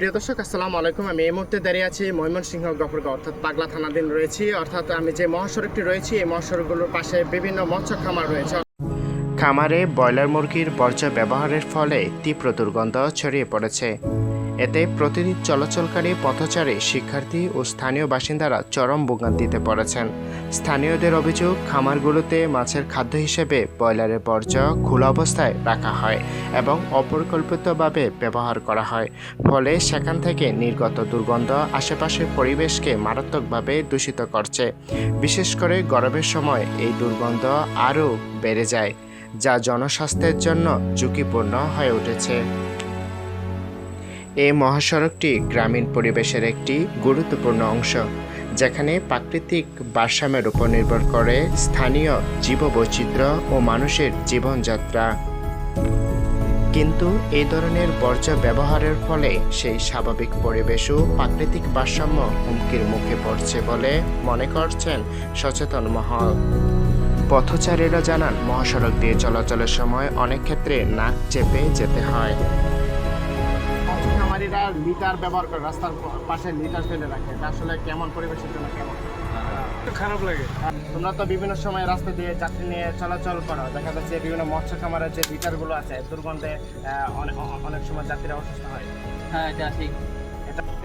প্রিয় দর্শক, আসসালামু আলাইকুম। আমি এই মুহূর্তে দাঁড়িয়ে আছি ময়মনসিংহ গফরগাঁও অর্থাৎ পাগলা থানাধীন রয়েছি। অর্থাৎ আমি যে মহাসড়কটি রয়েছি এই মহাসড়কগুলোর পাশে বিভিন্ন মৎস্য খামার রয়েছে। খামারে ব্রয়লার মুরগির বর্জ্য ব্যবহারের ফলে তীব্র দুর্গন্ধ ছড়িয়ে পড়েছে। এতে প্রতিদিন চলাচলকারী পথচারী, শিক্ষার্থী ও স্থানীয় বাসিন্দারা চরম ভোগান্তিতে পড়েছেন। স্থানীয়দের অভিযোগ, খামারগুলোতে মাছের খাদ্য হিসেবে ব্রয়লারের বর্জ্য খোলা অবস্থায় রাখা হয় এবং অপরিকল্পিতভাবে ব্যবহার করা হয়। ফলে সেখান থেকে নির্গত দুর্গন্ধ আশেপাশের পরিবেশকে মারাত্মকভাবে দূষিত করছে। বিশেষ করে গরমের সময় এই দুর্গন্ধ আরও বেড়ে যায়, যা জনস্বাস্থ্যের জন্য ঝুঁকিপূর্ণ হয়ে উঠেছে। এই মহাসড়কটি গ্রামীণ পরিবেশের একটি গুরুত্বপূর্ণ অংশ, যেখানে প্রাকৃতিক ভারসাম্যের উপর নির্ভর করে স্থানীয় জীববৈচিত্র্য ও মানুষের জীবনযাত্রা। কিন্তু এই ধরনের বর্জ্য ব্যবহারের ফলে সেই স্বাভাবিক পরিবেশ ও প্রাকৃতিক ভারসাম্য হুমকির মুখে পড়ছে বলে মনে করছেন সচেতন মহল। পথচারীরা জানান, মহাসড়ক দিয়ে চলাচলের সময় অনেক ক্ষেত্রে নাক চেপে যেতে হয়। খামারিরা লিটার ব্যবহার করে, রাস্তার পাশে লিটার ফেলে রাখে। এটা আসলে কেমন পরিবেশের জন্য কেমন? খারাপ লাগে। তোমরা তো বিভিন্ন সময় রাস্তা দিয়ে যাত্রী নিয়ে চলাচল করো, দেখা যাচ্ছে বিভিন্ন মৎস্য খামারের যে লিটারগুলো আছে দুর্গন্ধে অনেক সময় যাত্রীরা অসুস্থ হয়। হ্যাঁ, এটা ঠিক।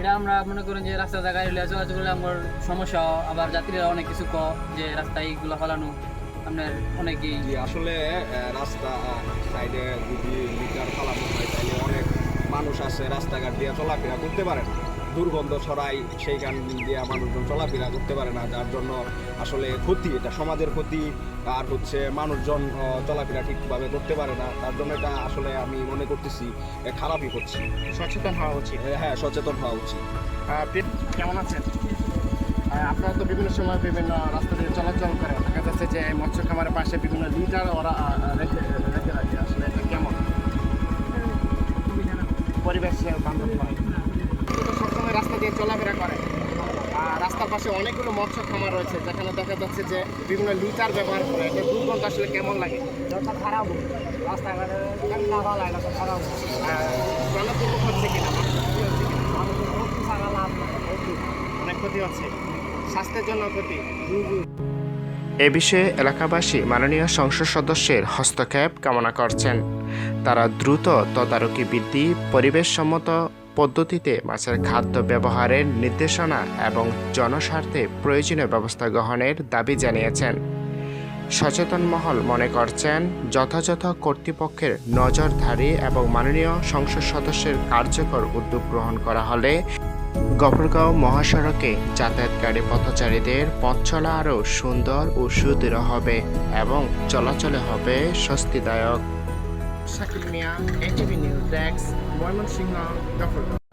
এটা আমরা মনে করেন যে রাস্তা জায়গায় চলাচল করলে আমার সমস্যা, আবার যাত্রীরা অনেক কিছু যে রাস্তায় এইগুলো ফেলানো আপনার অনেকেই। আসলে রাস্তা সাইডে যদি লিটার ফালানো হয় তাহলে অনেক মানুষ আছে রাস্তাঘাট দিয়ে চলাফেরা করতে পারে না, দুর্গন্ধ ছড়াই, সেইখান দিয়ে মানুষজন চলাফেরা করতে পারে না, যার জন্য আসলে ক্ষতি, এটা সমাজের ক্ষতি। আর হচ্ছে মানুষজন চলাফেরা ঠিকভাবে করতে পারে না, তার জন্য এটা আসলে আমি মনে করতেছি খারাপই হচ্ছে। সচেতন হওয়া উচিত। হ্যাঁ, সচেতন হওয়া উচিত। কেমন আছেন? আপনারা তো বিভিন্ন সময় বিভিন্ন রাস্তা দিয়ে চলাচল করে, দেখা যাচ্ছে যে মৎস্য খামারের পাশে বিভিন্ন লিটার ওরা রেখে রাখে। আসলে এটা কেমন পরিবেশ বান্ধব হয়? সবসময় রাস্তা দিয়ে চলাফেরা করে। রাস্তার পাশে অনেকগুলো মৎস্য খামার রয়েছে, যেখানে দেখা যাচ্ছে যে বিভিন্ন লিটার ব্যবহার করে। এটা দুর্গন্ধ আসলে কেমন লাগে? খারাপ রাস্তাঘাটে খারাপ জনদুর্ভোগ হচ্ছে কিনা? অনেক ক্ষতি হচ্ছে, স্বাস্থ্যের জন্য ক্ষতি। এ বিষয়ে এলাকাবাসী মাননীয় সংসদ সদস্যের হস্তক্ষেপ কামনা করছেন। তারা দ্রুত তদারকি বৃদ্ধি, পরিবেশসম্মত পদ্ধতিতে মাছের খাদ্য ব্যবহারের নির্দেশনা এবং জনস্বার্থে প্রয়োজনীয় ব্যবস্থা গ্রহণের দাবি জানিয়েছেন। সচেতন মহল মনে করছেন, যথাযথ কর্তৃপক্ষের নজরদারি এবং মাননীয় সংসদ সদস্যের কার্যকর উদ্যোগ গ্রহণ করা হলে গফরগাঁও মহাসড়কে যাতায়াতকারী পথচারীদের পথ চলা আরও সুন্দর ও সুদৃঢ় হবে এবং চলাচলে হবে স্বস্তিদায়ক। Shakil Mia, NTV news desk, Mymensingh, Gafargaon.